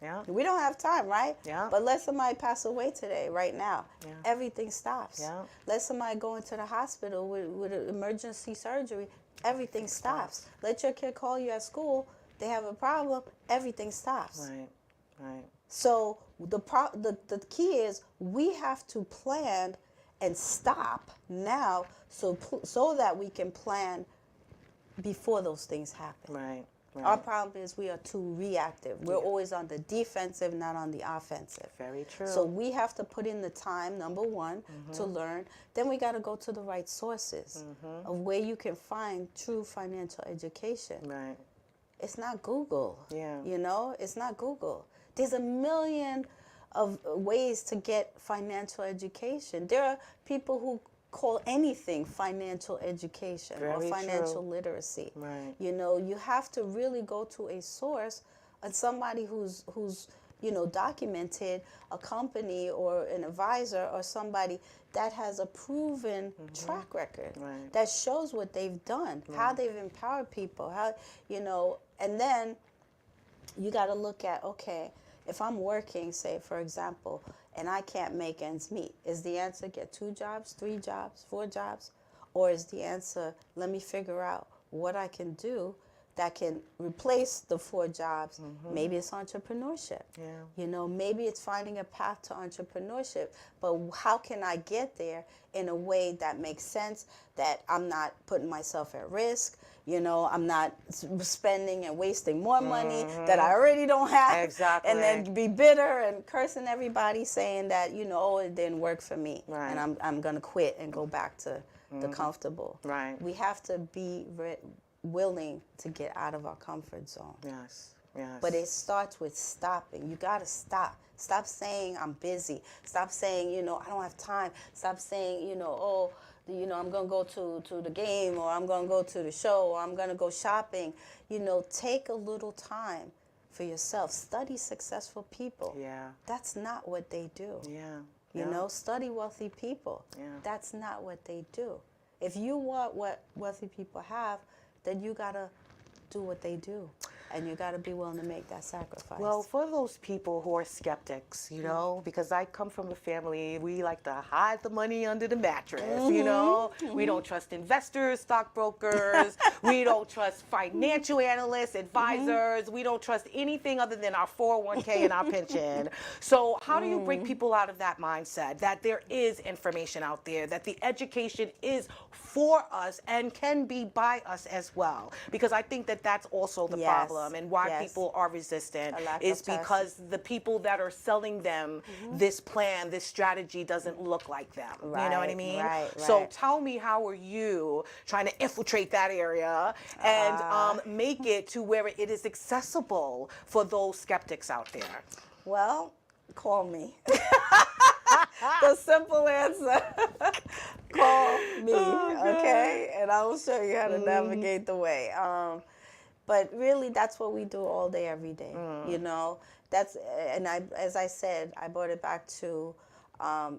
Yeah. We don't have time, right? Yeah. But let somebody pass away today, right now. Yeah. Everything stops. Yeah. Let somebody go into the hospital with an emergency surgery. Everything stops. Let your kid call you at school. They have a problem. Everything stops. Right. Right. So the key is we have to plan and stop now so that we can plan before those things happen. Right. Right. Our problem is we are too reactive. We're always on the defensive, not on the offensive. Very true. So we have to put in the time, number one, to learn. Then we got to go to the right sources of where you can find true financial education. Right. It's not Google. Yeah. You know, it's not Google. There's a million of ways to get financial education. There are people who call anything financial education or Very financial true. literacy. Right. You know, you have to really go to a source and somebody who's you know, documented, a company or an advisor or somebody that has a proven track record Right. that shows what they've done, how they've empowered people, how, you know, and then you got to look at, okay, if I'm working, say, for example, and I can't make ends meet, is the answer get 2 jobs, 3 jobs, 4 jobs? Or is the answer, let me figure out what I can do that can replace the 4 jobs? Maybe it's entrepreneurship. Yeah. You know, maybe it's finding a path to entrepreneurship. But how can I get there in a way that makes sense, that I'm not putting myself at risk? You know, I'm not spending and wasting more money that I already don't have. Exactly. And then be bitter and cursing everybody saying that, you know, oh, it didn't work for me. Right. And I'm going to quit and go back to the comfortable. Right. We have to be willing to get out of our comfort zone. Yes. Yes. But it starts with stopping. You got to stop. Stop saying I'm busy. Stop saying, you know, I don't have time. Stop saying, you know, oh, you know, I'm going to go to the game, or I'm going to go to the show, or I'm going to go shopping. You know, take a little time for yourself. Study successful people. Yeah. That's not what they do. Yeah. You know, study wealthy people. Yeah. That's not what they do. If you want what wealthy people have, then you got to do what they do. and you got to be willing to make that sacrifice. Well, for those people who are skeptics, you know, because I come from a family, we like to hide the money under the mattress, you know. We don't trust investors, stockbrokers. We don't trust financial analysts, advisors. We don't trust anything other than our 401k and our pension. So how do you break people out of that mindset that there is information out there, that the education is for us and can be by us as well? Because I think that that's also the problem, and why people are resistant is because the people that are selling them this plan, this strategy doesn't look like them. You know what I mean? So tell me, how are you trying to infiltrate that area and make it to where it is accessible for those skeptics out there? Well, call me. The simple answer. Call me, okay? And I will show you how to navigate the way. But really, that's what we do all day, every day. You know, that's, and as I said, I brought it back to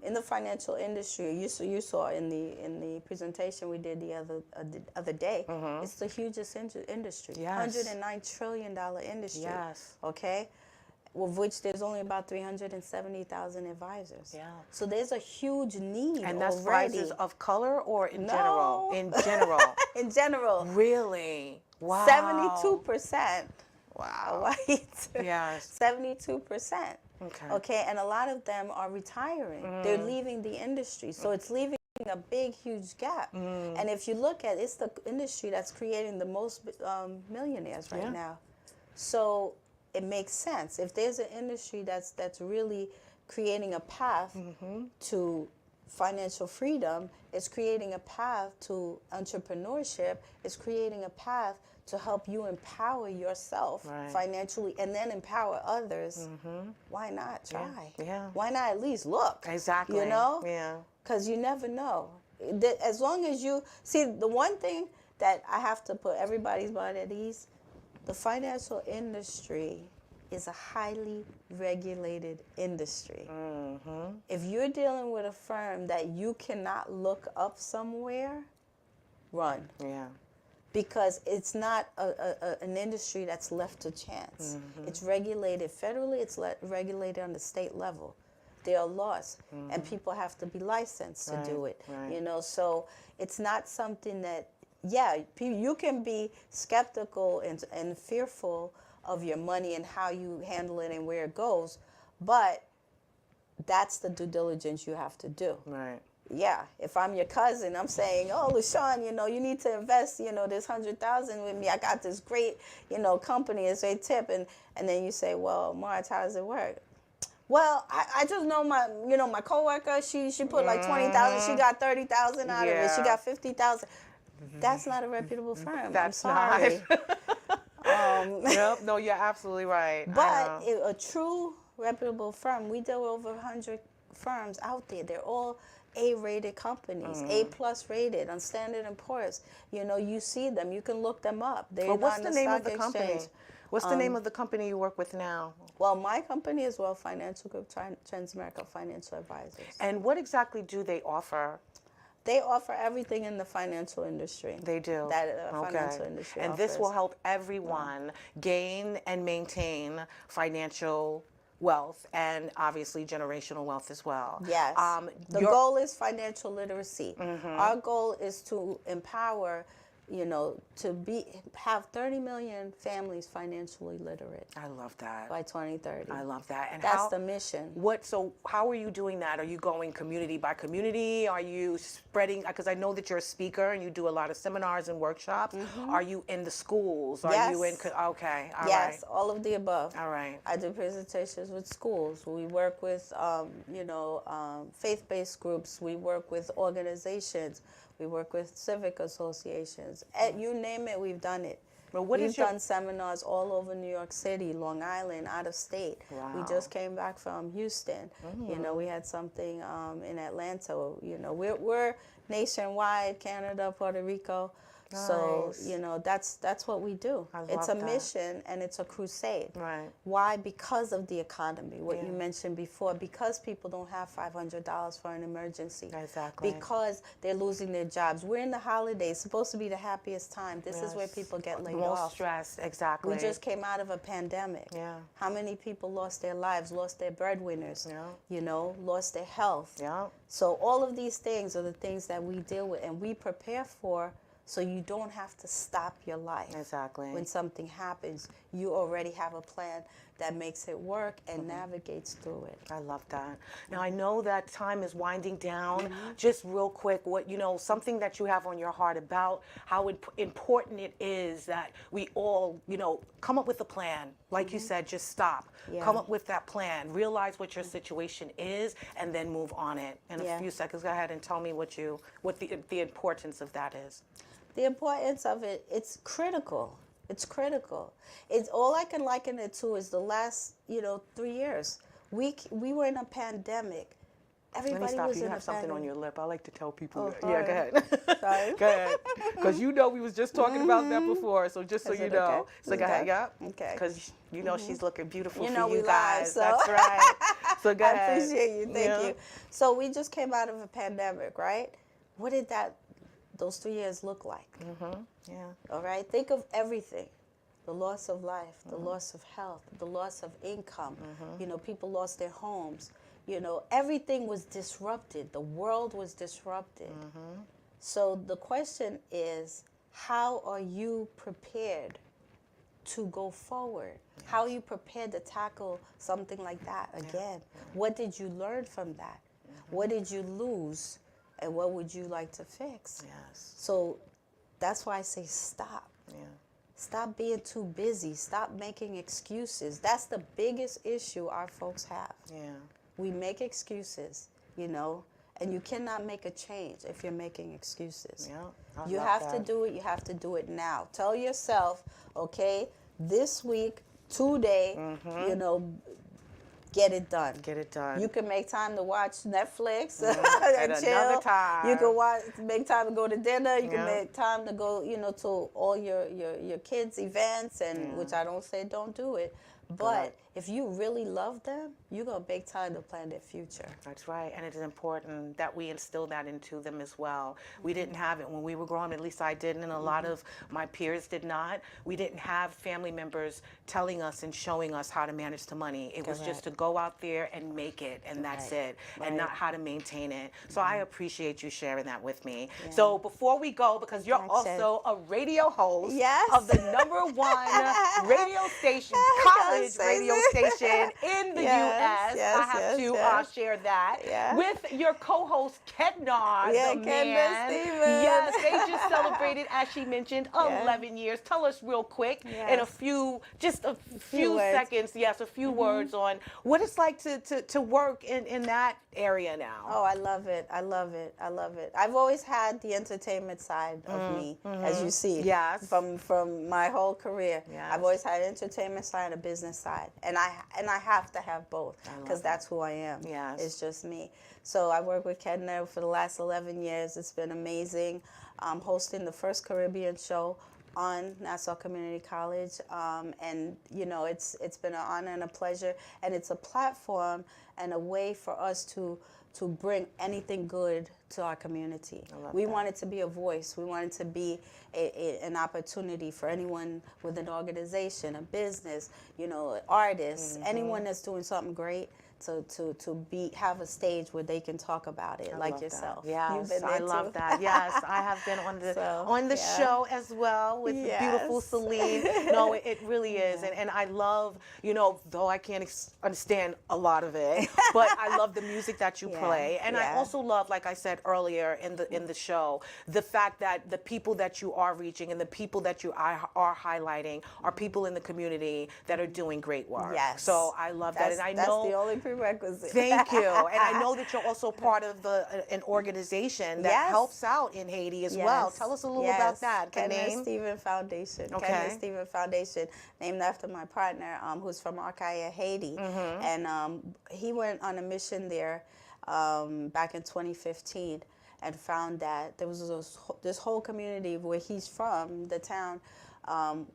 in the financial industry. You saw in the presentation we did the other day. It's the hugest industry. $109 trillion industry. Okay. Of which there's only about 370,000 advisors. So there's a huge need. And that's already. advisors of color or in general? In general. In general. Really? Wow. 72%. Wow. White. Yes. 72%. Okay. Okay, and a lot of them are retiring. They're leaving the industry. So it's leaving a big, huge gap. And if you look at it, it's the industry that's creating the most millionaires right now. So it makes sense. If there's an industry that's really creating a path to financial freedom, it's creating a path to entrepreneurship, it's creating a path to help you empower yourself financially and then empower others, why not try? Why not at least look? Exactly. You know? Because you never know. As long as you, see, the one thing that I have to put everybody's mind at ease, the financial industry is a highly regulated industry. If you're dealing with a firm that you cannot look up somewhere, run. Because it's not an industry that's left to chance. It's regulated federally, it's regulated on the state level. There are laws, and people have to be licensed to do it. You know, so it's not something that, you can be skeptical and fearful of your money and how you handle it and where it goes, but that's the due diligence you have to do. Yeah, if I'm your cousin, I'm saying, oh, LaShawn, you know, you need to invest, you know, this $100,000 with me. I got this great, you know, company as a tip, and then you say, well, Marge, how does it work? Well, I just know my coworker, she put like 20,000, she got 30,000 out of it, she got 50,000. That's not a reputable firm. That's I'm sorry. Yep, no, you're absolutely right. But a true reputable firm, we deal with over 100 firms out there. They're all A-rated companies, A+ rated on Standard & Poor's. You know, you see them, you can look them up. They're what's on the the name stock of the exchange. company? What's the name of the company you work with now? Well, my company is Well Financial Group, Transamerica Financial Advisors. And what exactly do they offer? They offer everything in the financial industry. They do. That financial industry And offers. this will help everyone gain and maintain financial wealth and obviously generational wealth as well. Yes. The goal is financial literacy. Our goal is to empower, you know, to have 30 million families financially literate. I love that. By 2030. I love that. And that's the mission. So how are you doing that? Are you going community by community? Are you spreading, because I know that you're a speaker and you do a lot of seminars and workshops. Are you in the schools? Are you in, okay, all right. Yes, all of the above. All right. I do presentations with schools. We work with, you know, faith-based groups. We work with organizations. We work with civic associations. You name it, we've done it. Well, we've done seminars all over New York City, Long Island, out of state. Wow. We just came back from Houston. You know, we had something in Atlanta. You know, we're nationwide, Canada, Puerto Rico. So, Nice. you know, that's what we do. It's a love that. mission and it's a crusade. Right. Why? Because of the economy, what you Yeah. mentioned before, because people don't have $500 for an emergency. Exactly. Because they're losing their jobs. We're in the holidays, supposed to be the happiest time. This is where Yes. people get laid Most off. stress, exactly. We just came out of a pandemic. Yeah. How many people lost their lives, lost their breadwinners, Yeah. you know, lost their health? Yeah. So all of these things are the things that we deal with and we prepare for, so you don't have to stop your life. Exactly. When something happens, you already have a plan that makes it work and navigates through it. I love that. Now, I know that time is winding down. Mm-hmm. Just real quick, something that you have on your heart about how important it is that we all, come up with a plan. Like you said, just stop. Mm-hmm. Yeah. Come up with that plan. Realize what your situation is, and then move on it. In a few seconds, go ahead and tell me what the importance of that is. The importance of it, it's critical. It's critical. It's all I can liken it to is the last, 3 years. We were in a pandemic. Everybody Let me stop was you. You in have a something on pandemic. your lip. I like to tell people. Oh, that. Yeah, go ahead. Sorry. Go ahead. Because we was just talking about that before. So just so Is you it know. okay? So go ahead. Okay. Yeah. Okay. Because she's looking beautiful You for know you we guys. live, so. That's right. So go I ahead. appreciate you. Thank Yeah. you. So we just came out of a pandemic, right? What did those 3 years look like? Yeah. All right? Think of everything. The loss of life, the loss of health, the loss of income. People lost their homes. Everything was disrupted. The world was disrupted. So the question is, how are you prepared to go forward? Yes. How are you prepared to tackle something like that again? Yeah. What did you learn from that? What did you lose? And what would you like to fix? Yes. So that's why I say stop. Yeah. Stop being too busy. Stop making excuses. That's the biggest issue our folks have. Yeah. We make excuses, and you cannot make a change if you're making excuses. Yeah, you have to do it. You have to do it now. Tell yourself, okay, this week, today, get it done. Get it done. You can make time to watch Netflix and At chill. another time. You can make time to go to dinner. You can make time to go, to all your kids' events, and which I don't say don't do it. But if you really love them, you're going to make time to plan their future. That's right. And it is important that we instill that into them as well. We didn't have it when we were growing, at least I didn't, and a lot of my peers did not. We didn't have family members telling us and showing us how to manage the money. It was just to go out there and make it, and that's it, and not how to maintain it. So I appreciate you sharing that with me. Yeah. So before we go, because you're also a radio host of the #1 radio station, college radio station in the U.S. I have to share that with your co-host, Kednar, the man. Stevens. Yes, they just celebrated, as she mentioned, 11 years. Tell us real quick in a few seconds, a few words on what it's like to work in that area now. Oh, I love it. I love it. I love it. I've always had the entertainment side of me, as you see, from my whole career. Yes. I've always had an entertainment side and a business side, and I have to have both because that's who I am. Yes. It's just me. So I worked with Kednar for the last 11 years. It's been amazing. Hosting the first Caribbean show on Nassau Community College, and it's been an honor and a pleasure, and it's a platform and a way for us to bring anything good to our community. We want it to be a voice. We want it to be an opportunity for anyone with an organization, a business, artists, anyone that's doing something great. To have a stage where they can talk about it, like yourself. Yes, You've been there I love too. that. Yes, I have been on the show as well with the beautiful Celine. No, it really is, and I love, though I can't understand a lot of it, but I love the music that you play, and I also love, like I said earlier in the show, the fact that the people that you are reaching and the people that you are highlighting are people in the community that are doing great work. Yes. So I love that, and I know that's the only prerequisite. Thank you. And I know that you're also part of an organization that helps out in Haiti as well. Tell us a little about that. Kednar Stevens Foundation. Okay. Kednar Stevens Foundation, named after my partner, who's from Arcaia, Haiti. And he went on a mission there back in 2015. and found that there was this whole community where he's from, the town,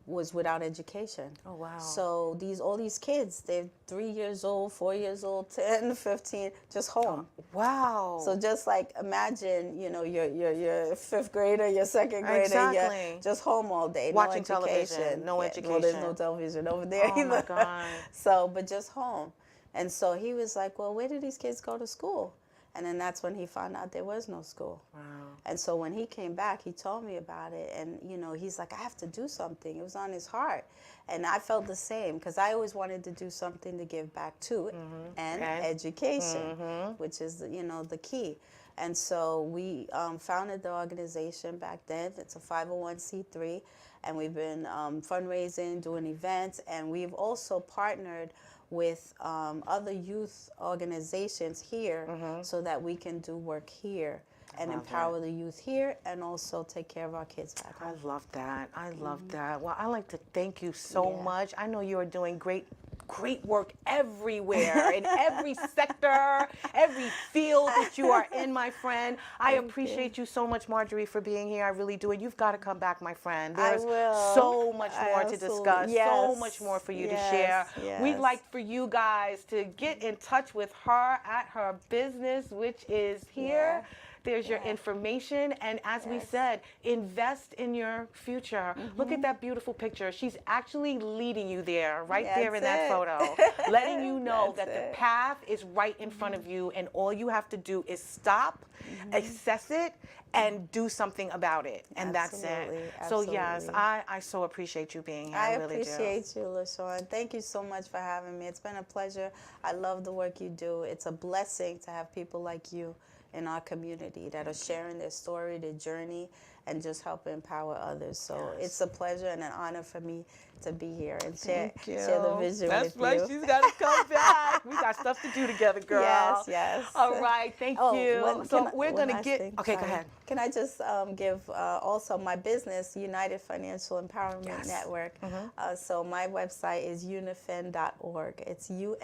was without education. Oh, wow. So all these kids, they're 3 years old, 4 years old, 10, 15, just home. Wow. So just like imagine, your fifth grader, your second grader, Exactly. you're just home all day, Watching no education. television, no Yeah, education. well, there's no television over there Oh, either. my God. So, but just home. And so he was like, well, where do these kids go to school? And then that's when he found out there was no school. Wow. And so when he came back, he told me about it. And, he's like, I have to do something. It was on his heart. And I felt the same because I always wanted to do something to give back to and education, which is, the key. And so we founded the organization back then. It's a 501c3. And we've been fundraising, doing events. And we've also partnered with other youth organizations here so that we can do work here and empower the youth here and also take care of our kids back home. I love that. I love that. Well, I'd like to thank you so much. I know you are doing great work everywhere, in every sector, every field that you are in, my friend. I appreciate you so much, Marjorie, for being here. I really do. And you've got to come back, my friend. There's so much more to discuss, so much more for you to share. We'd like for you guys to get in touch with her at her business, which is here. There's your information. And as we said, invest in your future. Look at that beautiful picture. She's actually leading you there, right there in that photo, letting you know that the path is right in front of you. And all you have to do is stop, assess it, and do something about it. And that's it. So yes, I so appreciate you being here. I really do. I appreciate you, LaShawn. Thank you so much for having me. It's been a pleasure. I love the work you do. It's a blessing to have people like you in our community that are sharing their story, their journey, and just help empower others. So it's a pleasure and an honor for me to be here and share the vision with you. That's right. She's got to come back. We got stuff to do together, girl. Yes. All right. Thank you. So we're going to get... Okay, go ahead. Can I just give also my business, United Financial Empowerment Network. So my website is unifen.org. It's unifen.org.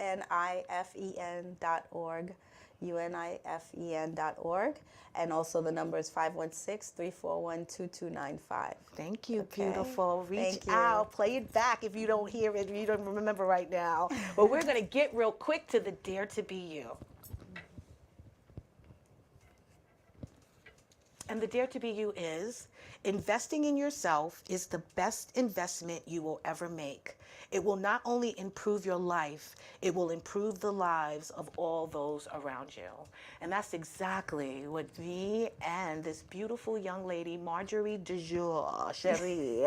unifen.org, and also the number is 516-341-2295. Thank you, beautiful. Reach out, play it back if you don't hear it, if you don't remember right now. But we're going to get real quick to the Dare to Be You. And the Dare to Be You is, investing in yourself is the best investment you will ever make. It will not only improve your life, it will improve the lives of all those around you. And that's exactly what me and this beautiful young lady, Marjorie Dejour, Cherie,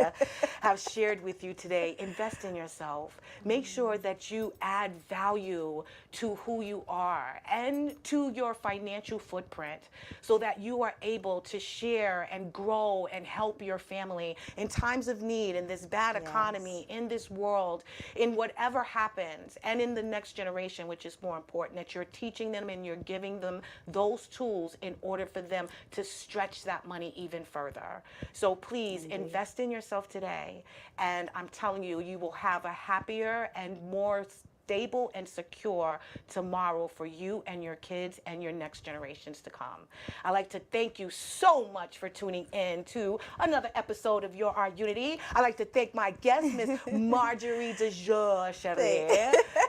have shared with you today. Invest in yourself. Make sure that you add value to who you are and to your financial footprint so that you are able to share and grow and help your family in times of need, in this bad economy, in this world, in whatever happens, and in the next generation, which is more important, that you're teaching them and you're giving them those tools in order for them to stretch that money even further. So please invest in yourself today, and I'm telling you, you will have a happier and more stable and secure tomorrow for you and your kids and your next generations to come. I'd like to thank you so much for tuning in to another episode of Your Art Unity. I'd like to thank my guest, Miss Marjorie Dejour, Cherie.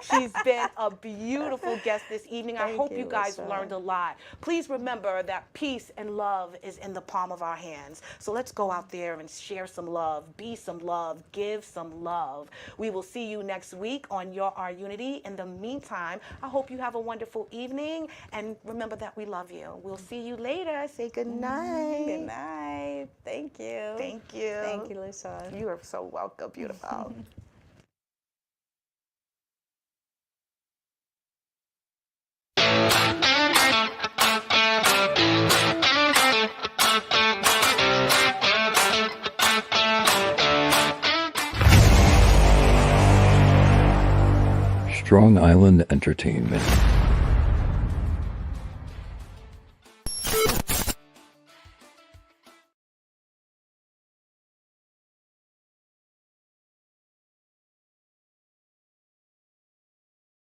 She's been a beautiful guest this evening. I hope you guys learned a lot. Please remember that peace and love is in the palm of our hands. So let's go out there and share some love, be some love, give some love. We will see you next week on Your Art Unity. In the meantime, I hope you have a wonderful evening, and remember that we love you. We'll see you later. Say good night. Good night. Thank you. Thank you. Thank you, LaShawn. You are so welcome, beautiful. Strong Island Entertainment